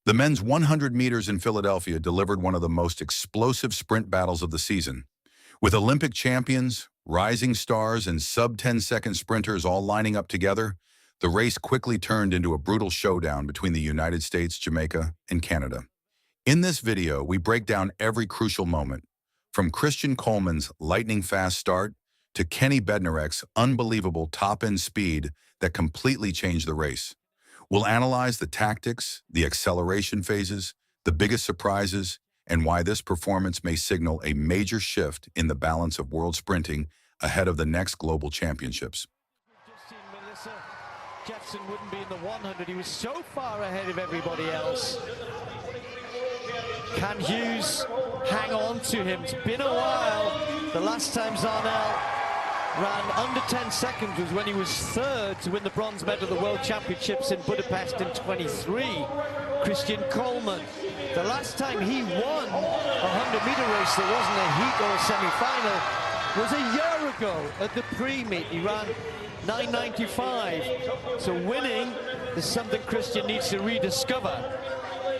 The men's 100 meters in Philadelphia delivered one of the most explosive sprint battles of the season. With Olympic champions, rising stars, and sub-10-second sprinters all lining up together, the race quickly turned into a brutal showdown between the United States, Jamaica, and Canada. In this video, we break down every crucial moment, from Christian Coleman's lightning-fast start to Kenny Bednarek's unbelievable top-end speed that completely changed the race. We'll analyze the tactics, the acceleration phases, the biggest surprises, and why this performance may signal a major shift in the balance of world sprinting ahead of the next global championships. Jefferson wouldn't be in the 100. He was so far ahead of everybody else. Can Hughes hang on to him? It's been a while. The last time Zarnell ran under 10 seconds was when he was third to win the bronze medal at the World Championships in Budapest in 23. Christian Coleman, the last time he won a 100-meter race that wasn't a heat or a semi-final was a year ago at the pre-meet. He ran 9:95. So winning is something Christian needs to rediscover.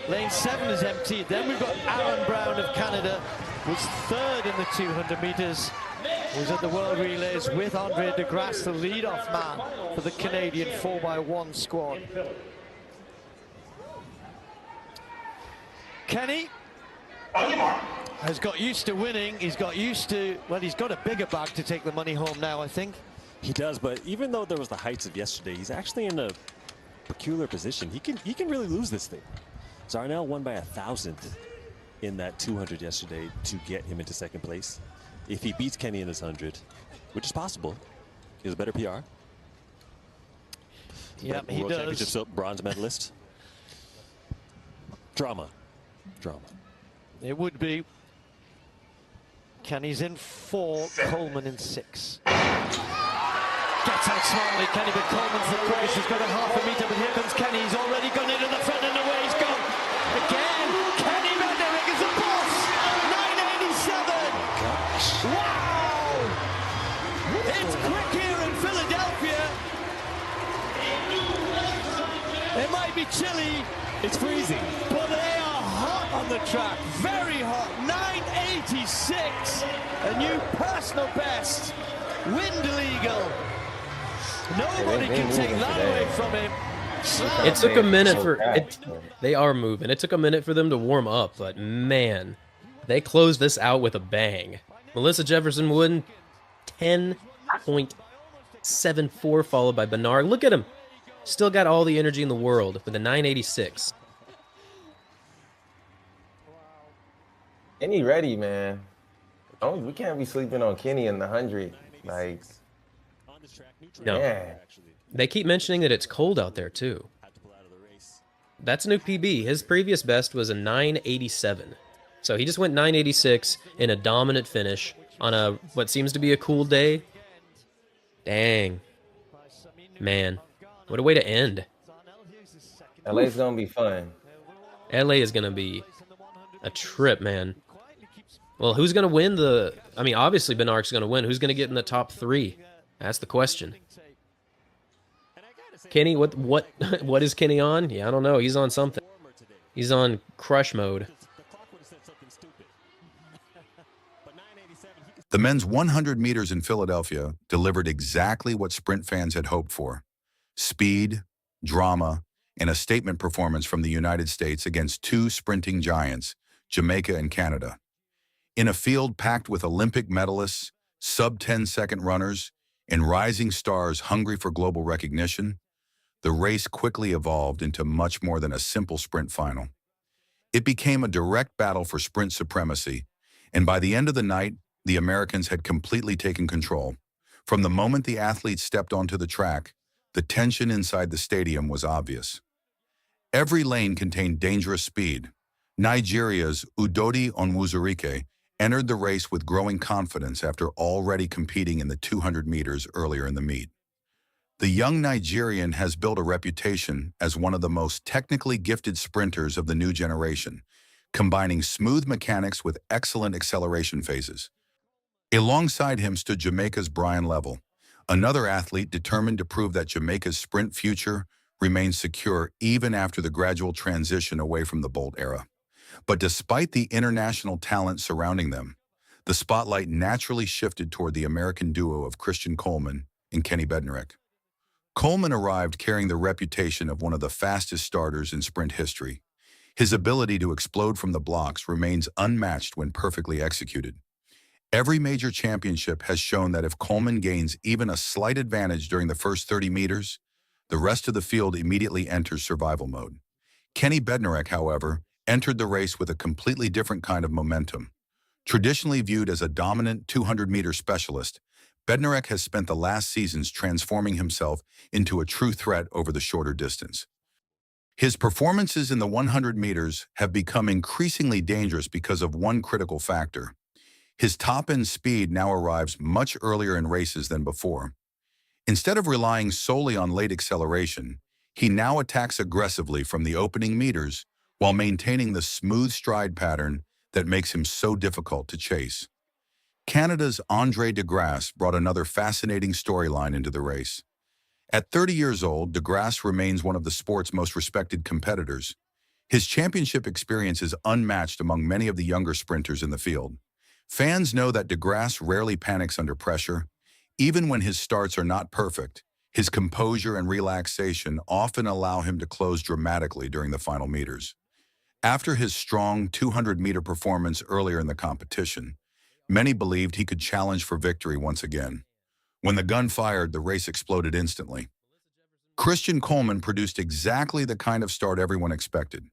Lane 7 is empty. Then we've got Aaron Brown of Canada, was third in the 200 meters. Was at the World Relays with Andre de Grasse, the lead-off man for the Canadian 4x1 squad. Kenny has got used to winning. He's got used to, well, he's got a bigger bag to take the money home now, I think. He does, but even though there was the heights of yesterday, he's actually in a peculiar position. He can really lose this thing. Zarnell won by 1,000 in that 200 yesterday to get him into second place. If he beats Kenny in his 100, which is possible, he has a better PR. Yep, he World does. Championship bronze medalist. Drama. It would be. Kenny's in 4, Coleman in 6. Gets out smartly, Kenny, but Coleman's the quickest. He's got a half a meter, but here comes Kenny. He's already gone into the front and away he's gone. Again, Kenny Bednarek is a boss. 9:87. Gosh. Wow! It's quick here in Philadelphia. It might be chilly. It's freezing. But they are hot on the track. Very hot. 9:86. A new personal best. Wind legal. Nobody can take that away from him. It took a minute for it. They are moving. It took a minute for them to warm up, but man, they closed this out with a bang. Melissa Jefferson Wood, 10.74, followed by Bernard. Look at him. Still got all the energy in the world with a 9:86. Kenny ready, man. We can't be sleeping on Kenny in the 100. Like, no. Man. They keep mentioning that it's cold out there too. That's a new PB. His previous best was a 9:87. So he just went 9:86 in a dominant finish on a what seems to be a cool day. Dang. Man, what a way to end. LA's gonna be fun. LA is gonna be a trip, man. Well, who's gonna win the? I mean, obviously Benark's gonna win. Who's gonna get in the top 3? That's the question. Kenny, what is Kenny on? Yeah, I don't know. He's on something. He's on crush mode. The men's 100 meters in Philadelphia delivered exactly what sprint fans had hoped for: speed, drama, and a statement performance from the United States against 2 sprinting giants, Jamaica and Canada. In a field packed with Olympic medalists, sub-10-second runners, and rising stars hungry for global recognition, the race quickly evolved into much more than a simple sprint final. It became a direct battle for sprint supremacy, and by the end of the night, the Americans had completely taken control. From the moment the athletes stepped onto the track, the tension inside the stadium was obvious. Every lane contained dangerous speed. Nigeria's Udodi Onwuzurike entered the race with growing confidence after already competing in the 200 meters earlier in the meet. The young Nigerian has built a reputation as one of the most technically gifted sprinters of the new generation, combining smooth mechanics with excellent acceleration phases. Alongside him stood Jamaica's Levell, another athlete determined to prove that Jamaica's sprint future remained secure even after the gradual transition away from the Bolt era. But despite the international talent surrounding them, the spotlight naturally shifted toward the American duo of Christian Coleman and Kenny Bednarek. Coleman arrived carrying the reputation of one of the fastest starters in sprint history. His ability to explode from the blocks remains unmatched when perfectly executed. Every major championship has shown that if Coleman gains even a slight advantage during the first 30 meters, the rest of the field immediately enters survival mode. Kenny Bednarek, however, entered the race with a completely different kind of momentum. Traditionally viewed as a dominant 200-meter specialist, Bednarek has spent the last seasons transforming himself into a true threat over the shorter distance. His performances in the 100 meters have become increasingly dangerous because of one critical factor. His top-end speed now arrives much earlier in races than before. Instead of relying solely on late acceleration, he now attacks aggressively from the opening meters while maintaining the smooth stride pattern that makes him so difficult to chase. Canada's Andre de Grasse brought another fascinating storyline into the race. At 30 years old, de Grasse remains one of the sport's most respected competitors. His championship experience is unmatched among many of the younger sprinters in the field. Fans know that de Grasse rarely panics under pressure. Even when his starts are not perfect, his composure and relaxation often allow him to close dramatically during the final meters. After his strong 200-meter performance earlier in the competition, many believed he could challenge for victory once again. When the gun fired, the race exploded instantly. Christian Coleman produced exactly the kind of start everyone expected.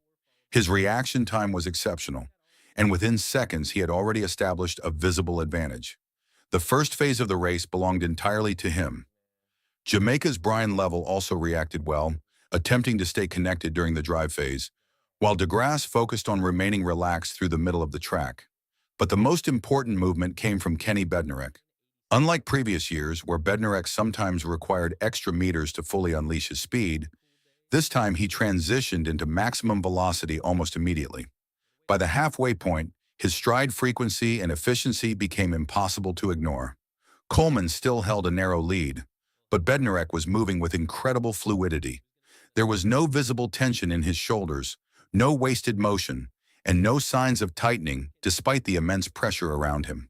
His reaction time was exceptional, and within seconds he had already established a visible advantage. The first phase of the race belonged entirely to him. Jamaica's Levell also reacted well, attempting to stay connected during the drive phase, while de Grasse focused on remaining relaxed through the middle of the track. But the most important movement came from Kenny Bednarek. Unlike previous years, where Bednarek sometimes required extra meters to fully unleash his speed, this time he transitioned into maximum velocity almost immediately. By the halfway point, his stride frequency and efficiency became impossible to ignore. Coleman still held a narrow lead, but Bednarek was moving with incredible fluidity. There was no visible tension in his shoulders, no wasted motion, and no signs of tightening despite the immense pressure around him.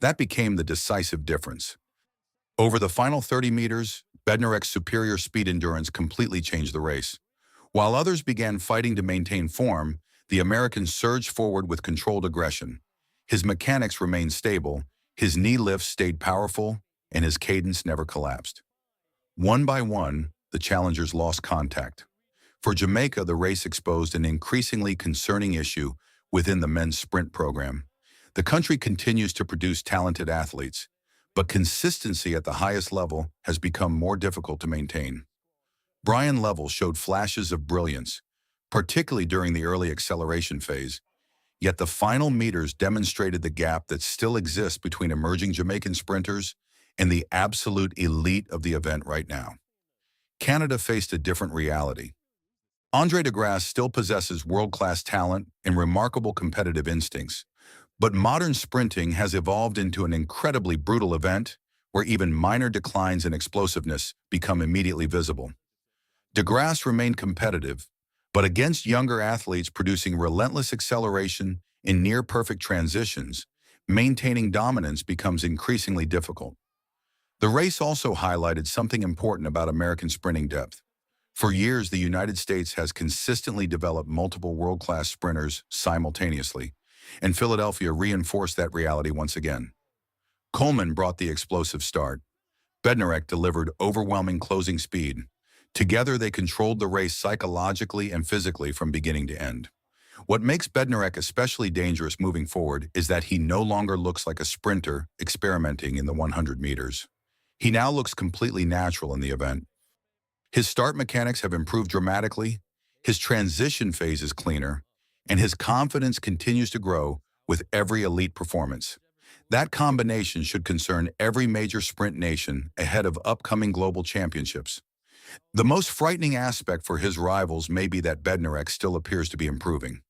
That became the decisive difference. Over the final 30 meters, Bednarek's superior speed endurance completely changed the race. While others began fighting to maintain form, the American surged forward with controlled aggression. His mechanics remained stable, his knee lifts stayed powerful, and his cadence never collapsed. One by one, the challengers lost contact. For Jamaica, the race exposed an increasingly concerning issue within the men's sprint program. The country continues to produce talented athletes, but consistency at the highest level has become more difficult to maintain. Levell showed flashes of brilliance, particularly during the early acceleration phase, yet the final meters demonstrated the gap that still exists between emerging Jamaican sprinters and the absolute elite of the event right now. Canada faced a different reality. Andre de Grasse still possesses world-class talent and remarkable competitive instincts, but modern sprinting has evolved into an incredibly brutal event where even minor declines in explosiveness become immediately visible. De Grasse remained competitive, but against younger athletes producing relentless acceleration in near-perfect transitions, maintaining dominance becomes increasingly difficult. The race also highlighted something important about American sprinting depth. For years, the United States has consistently developed multiple world-class sprinters simultaneously, and Philadelphia reinforced that reality once again. Coleman brought the explosive start. Bednarek delivered overwhelming closing speed. Together, they controlled the race psychologically and physically from beginning to end. What makes Bednarek especially dangerous moving forward is that he no longer looks like a sprinter experimenting in the 100 meters. He now looks completely natural in the event. His start mechanics have improved dramatically, his transition phase is cleaner, and his confidence continues to grow with every elite performance. That combination should concern every major sprint nation ahead of upcoming global championships. The most frightening aspect for his rivals may be that Bednarek still appears to be improving.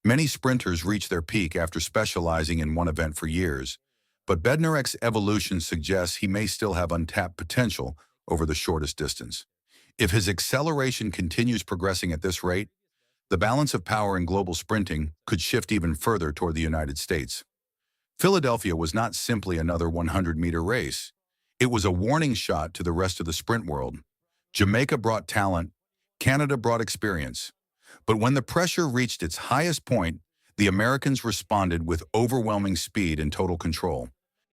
Many sprinters reach their peak after specializing in one event for years, but Bednarek's evolution suggests he may still have untapped potential over the shortest distance. If his acceleration continues progressing at this rate, the balance of power in global sprinting could shift even further toward the United States. Philadelphia was not simply another 100-meter race. It was a warning shot to the rest of the sprint world. Jamaica brought talent, Canada brought experience. But when the pressure reached its highest point, the Americans responded with overwhelming speed and total control.